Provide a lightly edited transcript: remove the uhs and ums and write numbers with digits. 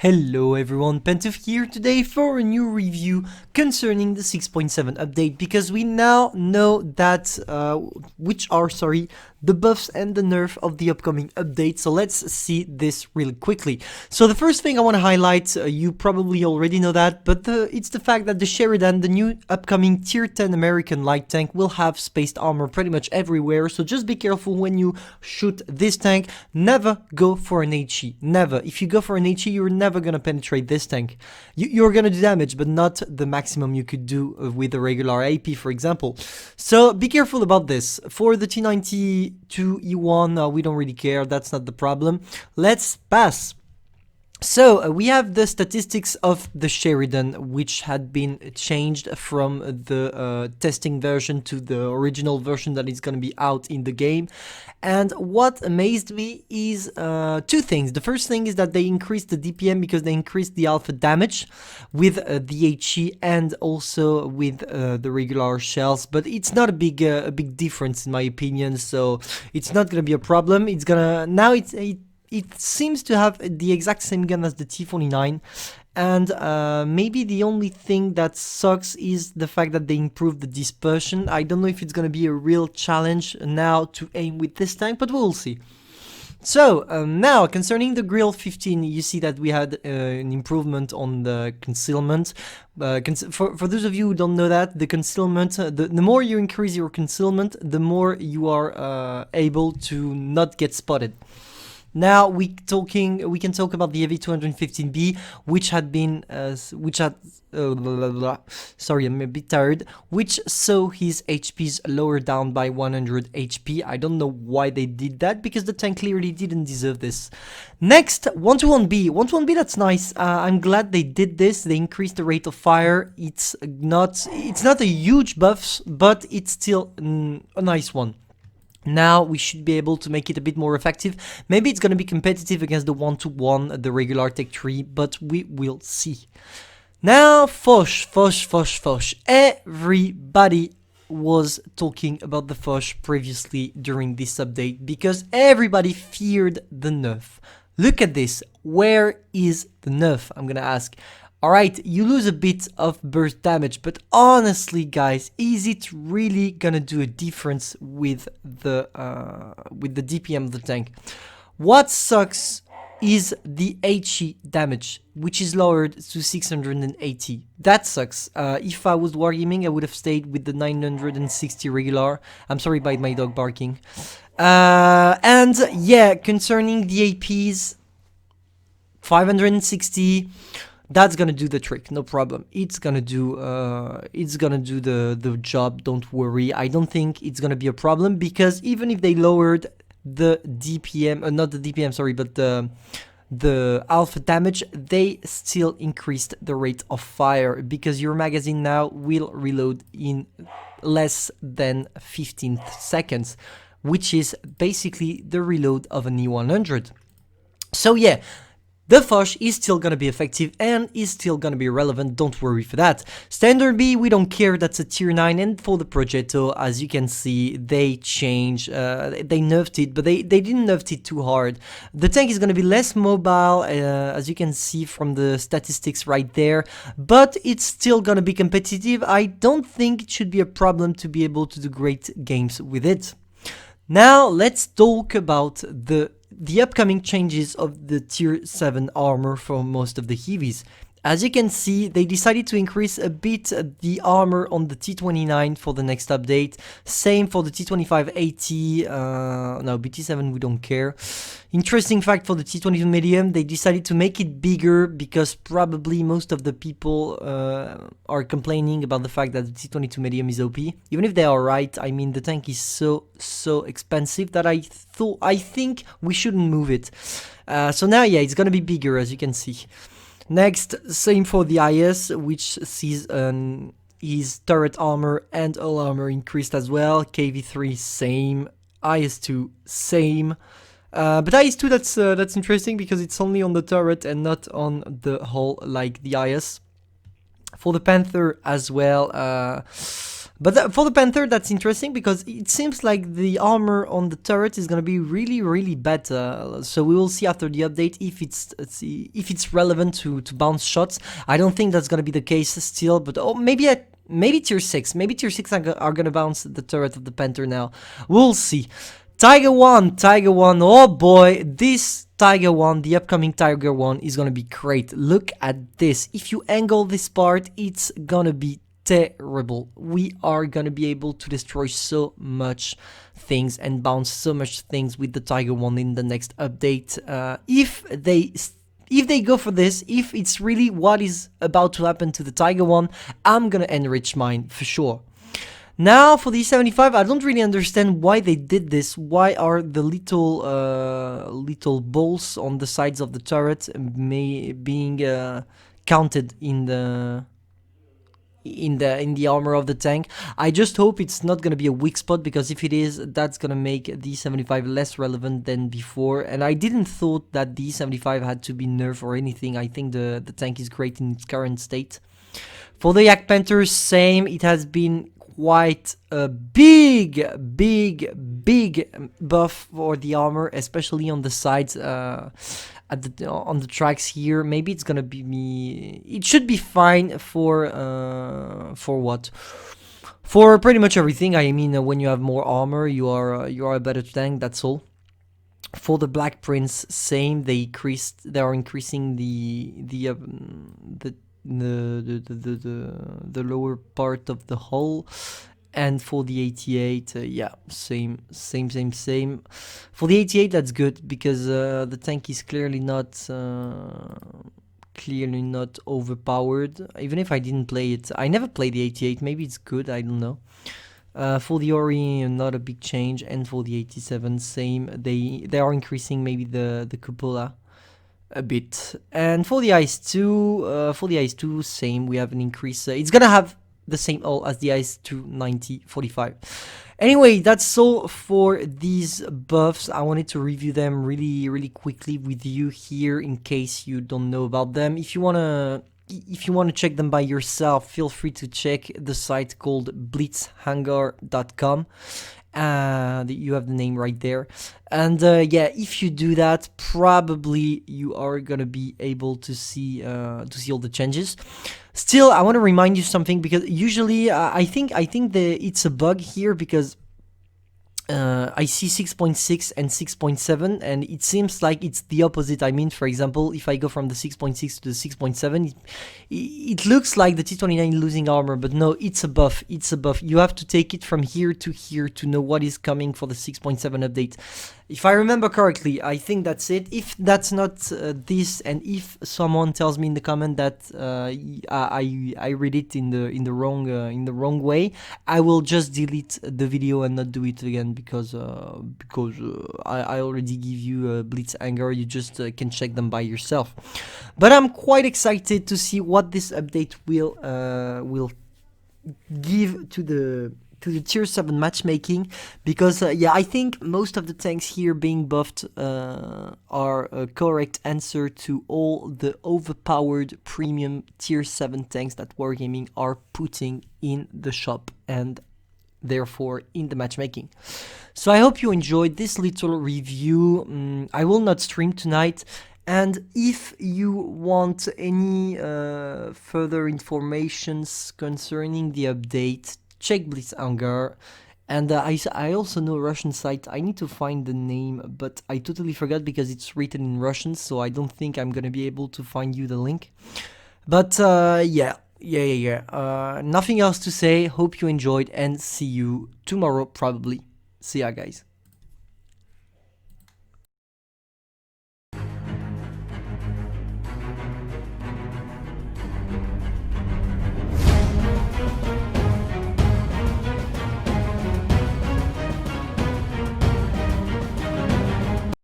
Hello everyone, Pantoufleee here today for a new review concerning the 6.7 update, because we now know that which are the buffs and the nerf of the upcoming update. So let's see this really quickly. So the first thing I want to highlight, you probably already know that, but it's the fact that the Sheridan, the new upcoming tier 10 American light tank, will have spaced armor pretty much everywhere. So just be careful when you shoot this tank. Never go for an HE, never. If you go for an HE, you're never gonna penetrate this tank. You're gonna do damage, but not the maximum you could do with a regular AP, for example. So be careful about this. For the T92 E1, we don't really care, that's not the problem. Let's pass. So we have the statistics of the Sheridan, which had been changed from the testing version to the original version that is going to be out in the game. And what amazed me is two things. The first thing is that they increased the DPM because they increased the alpha damage with the HE and also with the regular shells. But it's not a big difference in my opinion, so it's not going to be a problem. It's gonna now it seems to have the exact same gun as the T49, and maybe the only thing that sucks is the fact that they improved the dispersion. I don't know if it's going to be a real challenge now to aim with this tank, but we'll see. So now concerning the grill 15, you see that we had an improvement on the concealment. For those of you who don't know that, the concealment, the more you increase your concealment, the more you are able to not get spotted. Now we can talk about the AV215B, which had been sorry, I'm a bit tired, which saw his HPs lower down by 100 HP. I don't know why they did that, because the tank clearly didn't deserve this. Next, 121B, that's nice. I'm glad they did this. They increased the rate of fire. It's not a huge buff, but it's still a nice one. Now we should be able to make it a bit more effective. Maybe it's going to be competitive against the 1-to-1, the regular Tech 3, but we will see. Now, Foch. Everybody was talking about the Foch previously during this update because everybody feared the nerf. Look at this. Where is the nerf? I'm going to ask. Alright, you lose a bit of burst damage, but honestly guys, is it really gonna do a difference with the DPM of the tank? What sucks is the HE damage, which is lowered to 680. That sucks. If I was wargaming, I would have stayed with the 960 regular. I'm sorry about my dog barking. And yeah, concerning the APs, 560. That's gonna do the trick, no problem. It's gonna do the job. Don't worry. I don't think it's gonna be a problem because even if they lowered the DPM, not the DPM, sorry, but the alpha damage, they still increased the rate of fire because your magazine now will reload in less than 15 seconds, which is basically the reload of an E100. So yeah. The Foch is still gonna be effective and is still gonna be relevant, don't worry for that. Standard B, we don't care, that's a tier 9, and for the Progetto, as you can see, they changed, they nerfed it, but they didn't nerf it too hard. The tank is gonna be less mobile, as you can see from the statistics right there, but it's still gonna be competitive. I don't think it should be a problem to be able to do great games with it. Now, let's talk about the upcoming changes of the tier 7 armor for most of the heavies. As you can see, they decided to increase a bit the armor on the T29 for the next update. Same for the T2580, no, BT7 we don't care. Interesting fact for the T22 medium, they decided to make it bigger because probably most of the people are complaining about the fact that the T22 medium is OP. Even if they are right, I mean the tank is so expensive that I think we shouldn't move it. So now yeah, it's gonna be bigger as you can see. Next, same for the IS, which sees his turret armor and all armor increased as well. KV3 same, IS2 same. But IS2 that's interesting because it's only on the turret and not on the hull like the IS. For the Panther as well, But for the Panther, that's interesting because it seems like the armor on the turret is gonna be really bad. So we will see after the update if it's relevant to bounce shots. I don't think that's gonna be the case still, but maybe tier 6. Maybe tier 6 are gonna bounce the turret of the Panther now. We'll see. Tiger 1, oh boy, this Tiger 1, the upcoming Tiger 1 is gonna be great. Look at this. If you angle this part, it's gonna be terrible. We are gonna be able to destroy so much things and bounce so much things with the Tiger 1 in the next update. If they go for this, if it's really what is about to happen to the Tiger 1, I'm gonna enrich mine for sure. Now for the E75, I don't really understand why they did this. Why are the little balls on the sides of the turret being counted in the armor of the tank? I just hope it's not gonna be a weak spot, because if it is, that's gonna make the E75 less relevant than before. And I didn't thought that the E75 had to be nerfed or anything. I think the tank is great in its current state. For the Yak Panthers, same. It has been quite a big buff for the armor, especially on the sides, on the tracks here. Maybe it's gonna be it should be fine for what? For pretty much everything. I mean, when you have more armor, you are a better tank. That's all. For the Black Prince, same. They are increasing the lower part of the hull. And for the 88, yeah, same. For the 88, that's good, because the tank is clearly not overpowered. Even if I didn't play it, I never played the 88. Maybe it's good, I don't know. For the Ori, not a big change. And for the 87, same. They are increasing maybe the cupola a bit. And for the Ice 2, same. We have an increase. It's gonna have the same all as the Ice 2 9045. Anyway, that's all for these buffs. I wanted to review them really quickly with you here, in case you don't know about them. If you wanna check them by yourself, feel free to check the site called blitzhangar.com. You have the name right there. And yeah, if you do that, probably you are gonna be able to see all the changes. Still, I want to remind you something, because usually I think it's a bug here, because I see 6.6 and 6.7, and it seems like it's the opposite. I mean, for example, if I go from the 6.6 to the 6.7, it looks like the T29 losing armor, but no, it's a buff. You have to take it from here to know what is coming for the 6.7 update. If I remember correctly, I think that's it. If that's not this, and if someone tells me in the comment that I read it in the wrong way, I will just delete the video and not do it again, because I already give you Blitz Anger. You just can check them by yourself. But I'm quite excited to see what this update will give to the tier 7 matchmaking, because yeah, I think most of the tanks here being buffed are a correct answer to all the overpowered premium tier 7 tanks that Wargaming are putting in the shop, and therefore in the matchmaking. So I hope you enjoyed this little review. I will not stream tonight. And if you want any further informations concerning the update, check Blitzhanger. And I also know a Russian site. I need to find the name, but I totally forgot, because it's written in Russian, so I don't think I'm gonna be able to find you the link. But yeah. Nothing else to say. Hope you enjoyed, and see you tomorrow probably. See ya, guys.